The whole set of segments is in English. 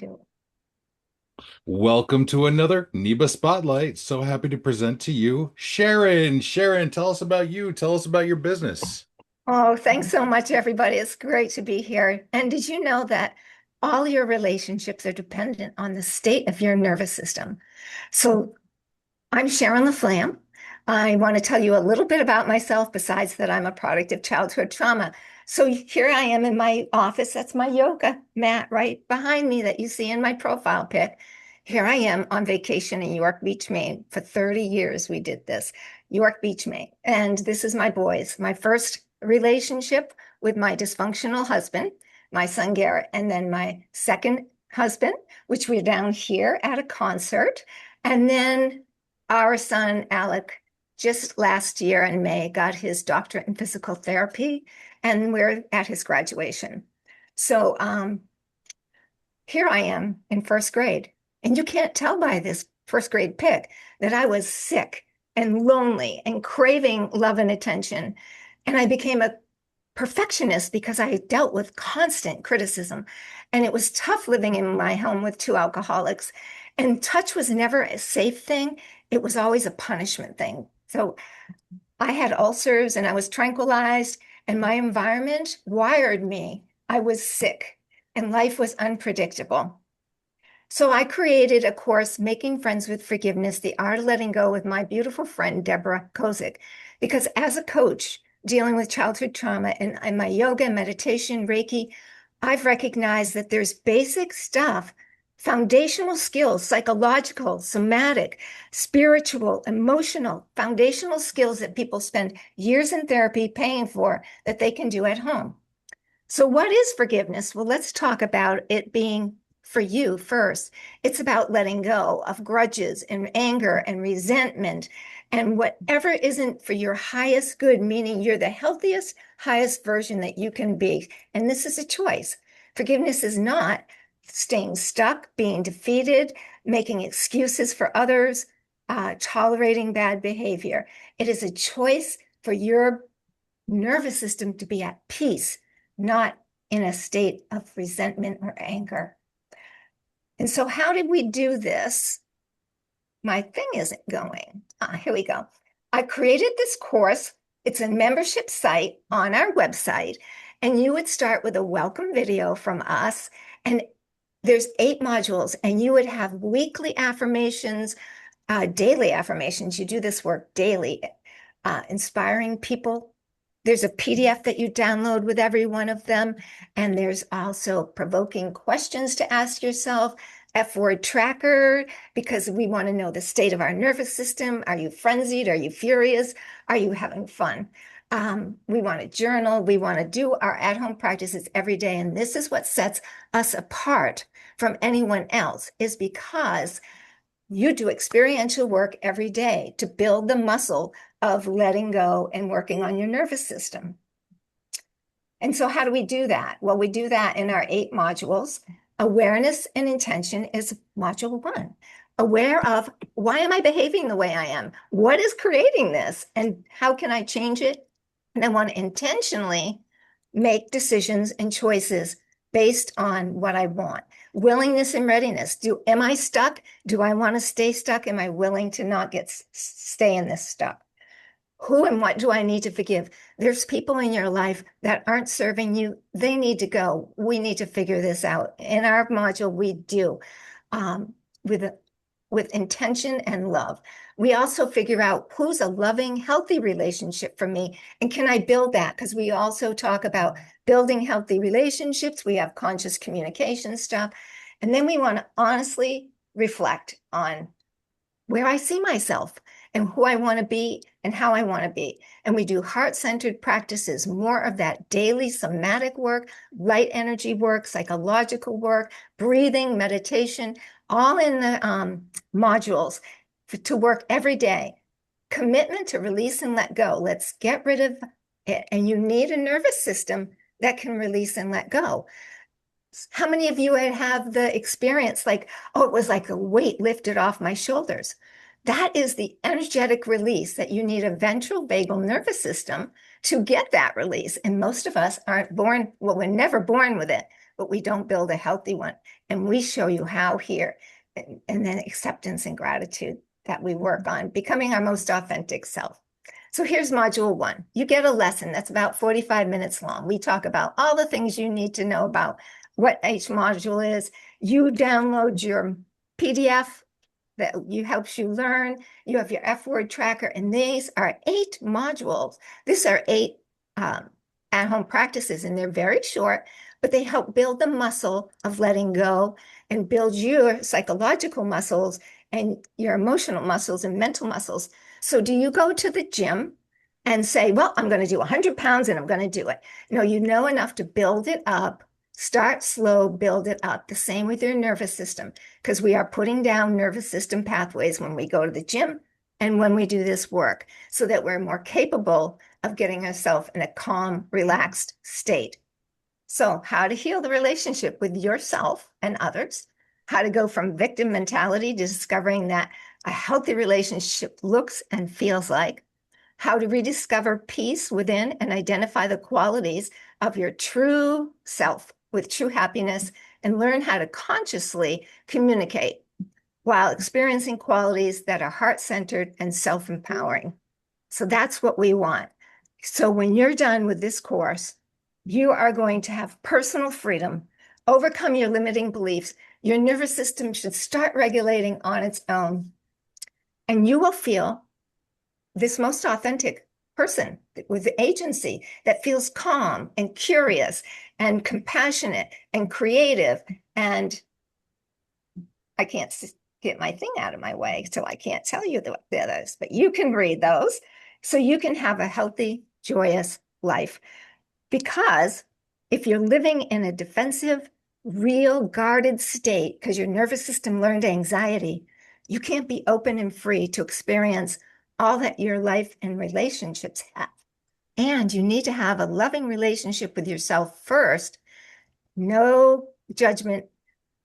do. Welcome to another NEBA Spotlight. So happy to present to you Sharon. Sharon, tell us about you. Tell us about your business. Oh, thanks so much, everybody. It's great to be here. And did you know that all your relationships are dependent on the state of your nervous system? So I'm Sharon Laflamme. I want to tell you a little bit about myself, besides that I'm a product of childhood trauma. So here I am in my office. That's my yoga mat right behind me that you see in my profile pic. Here I am on vacation in York Beach, Maine. For 30 years, we did this, York Beach, Maine. And this is my boys, my first relationship with my dysfunctional husband, my son Garrett, and then my second husband, which we're down here at a concert. And then our son, Alec, just last year in May, got his doctorate in physical therapy, and we're at his graduation. So here I am in first grade. And you can't tell by this first grade pic that I was sick and lonely and craving love and attention. And I became a perfectionist because I dealt with constant criticism. And it was tough living in my home with two alcoholics. And touch was never a safe thing, it was always a punishment thing. So I had ulcers and I was tranquilized, and my environment wired me. I was sick and life was unpredictable. So I created a course, Making Friends with Forgiveness, The Art of Letting Go, with my beautiful friend, Deborah Kozik. Because as a coach dealing with childhood trauma and my yoga, meditation, Reiki, I've recognized that there's basic stuff, foundational skills, psychological, somatic, spiritual, emotional, foundational skills that people spend years in therapy paying for that they can do at home. So, what is forgiveness? Well, let's talk about it being for you first. It's about letting go of grudges and anger and resentment and whatever isn't for your highest good, meaning you're the healthiest, highest version that you can be. And this is a choice. Forgiveness is not staying stuck, being defeated, making excuses for others, tolerating bad behavior. It is a choice for your nervous system to be at peace, not in a state of resentment or anger. And so, how did we do this? My thing isn't going. Here we go. I created this course. It's a membership site on our website. And you would start with a welcome video from us. And there's 8 modules, and you would have weekly affirmations, daily affirmations. You do this work daily, inspiring people. There's a PDF that you download with every one of them. And there's also provoking questions to ask yourself, F-word tracker, because we want to know the state of our nervous system. Are you frenzied? Are you furious? Are you having fun? We want to journal. We want to do our at-home practices every day. And this is what sets us apart from anyone else, is because you do experiential work every day to build the muscle of letting go and working on your nervous system. And so, how do we do that? Well, we do that in our 8 modules. Awareness and intention is module 1. Aware of, why am I behaving the way I am? What is creating this? And how can I change it? And I want to intentionally make decisions and choices based on what I want. Willingness and readiness. Am I stuck? Do I want to stay stuck? Am I willing to not stay in this stuck? Who and what do I need to forgive? There's people in your life that aren't serving you. They need to go. We need to figure this out. In our module, we do, with intention and love. We also figure out who's a loving, healthy relationship for me, and can I build that? Because we also talk about building healthy relationships. We have conscious communication stuff. And then we want to honestly reflect on where I see myself and who I want to be and how I want to be. And we do heart-centered practices, more of that daily somatic work, light energy work, psychological work, breathing, meditation, all in the modules to work every day. Commitment to release and let go. Let's get rid of it. And you need a nervous system that can release and let go. How many of you have the experience like, oh, it was like a weight lifted off my shoulders? That is the energetic release that you need a ventral vagal nervous system to get that release. And most of us aren't born, well, we're never born with it. but we don't build a healthy one. And we show you how here, and then acceptance and gratitude that we work on becoming our most authentic self. So here's module 1. You get a lesson that's about 45 minutes long. We talk about all the things you need to know about what each module is. You download your PDF that helps you learn. You have your F word tracker, and these are 8 modules. These are 8 at-home practices, and they're very short, but they help build the muscle of letting go and build your psychological muscles and your emotional muscles and mental muscles. So do you go to the gym and say, well, I'm going to do 100 pounds and I'm going to do it? No, you know enough to build it up. Start slow, build it up. The same with your nervous system, because we are putting down nervous system pathways when we go to the gym and when we do this work, so that we're more capable of getting ourselves in a calm, relaxed state. So, how to heal the relationship with yourself and others, how to go from victim mentality to discovering that a healthy relationship looks and feels like, how to rediscover peace within and identify the qualities of your true self with true happiness, and learn how to consciously communicate while experiencing qualities that are heart-centered and self-empowering. So that's what we want. So when you're done with this course, you are going to have personal freedom, overcome your limiting beliefs. Your nervous system should start regulating on its own, and you will feel this most authentic person with agency that feels calm and curious and compassionate and creative. And I can't get my thing out of my way, so I can't tell you the others, but you can read those so you can have a healthy, joyous life. Because if you're living in a defensive, real guarded state because your nervous system learned anxiety, you can't be open and free to experience all that your life and relationships have. And you need to have a loving relationship with yourself first. No judgment,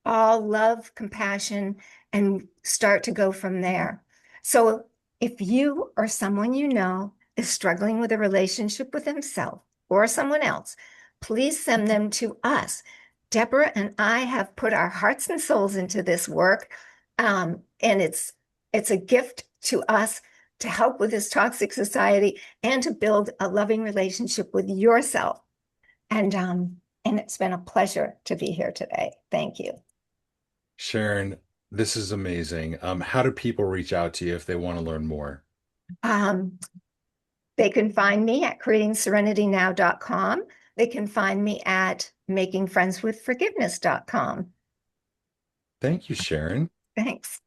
all love, compassion, and start to go from there. So if you or someone you know is struggling with a relationship with himself or someone else, please send them to us. Deborah and I have put our hearts and souls into this work, and it's a gift to us to help with this toxic society and to build a loving relationship with yourself. And it's been a pleasure to be here today. Thank you. Sharon, this is amazing. How do people reach out to you if they want to learn more? Um, they can find me at creatingserenitynow.com. They can find me at makingfriendswithforgiveness.com. Thank you, Sharon. Thanks.